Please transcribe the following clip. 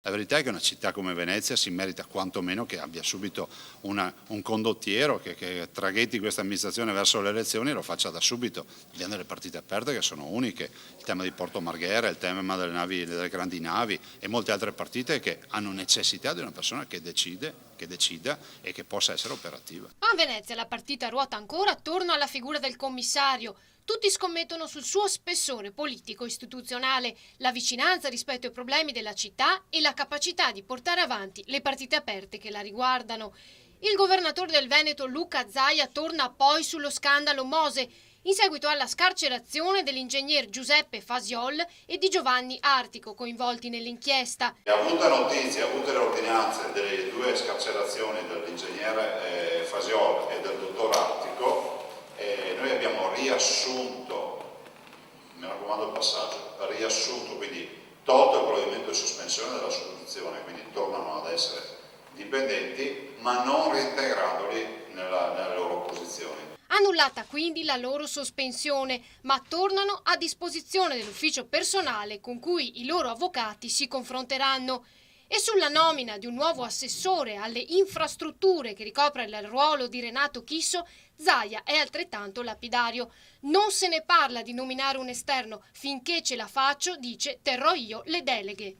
La verità è che una città come Venezia si merita quantomeno che abbia subito un condottiero che traghetti questa amministrazione verso le elezioni e lo faccia da subito. Abbiamo delle partite aperte che sono uniche, il tema di Porto Marghera, il tema delle grandi navi e molte altre partite che hanno necessità di una persona che decida e che possa essere operativa. A Venezia la partita ruota ancora attorno alla figura del commissario. Tutti scommettono sul suo spessore politico-istituzionale, la vicinanza rispetto ai problemi della città e la capacità di portare avanti le partite aperte che la riguardano. Il governatore del Veneto Luca Zaia torna poi sullo scandalo Mose, in seguito alla scarcerazione dell'ingegner Giuseppe Fasiol e di Giovanni Artico, coinvolti nell'inchiesta. Avuta notizia, avute le ordinanze delle due scarcerazioni dell'ingegnere Fasiol e del dottor Artico, noi abbiamo riassunto, mi raccomando il passaggio, riassunto, quindi tolto il provvedimento di sospensione della sua funzione, quindi tornano ad essere dipendenti, ma non reintegrandoli nelle loro posizioni. Annullata quindi la loro sospensione, ma tornano a disposizione dell'ufficio personale con cui i loro avvocati si confronteranno. E sulla nomina di un nuovo assessore alle infrastrutture che ricopre il ruolo di Renato Chisso, Zaia è altrettanto lapidario. Non se ne parla di nominare un esterno, finché ce la faccio, dice, terrò io le deleghe.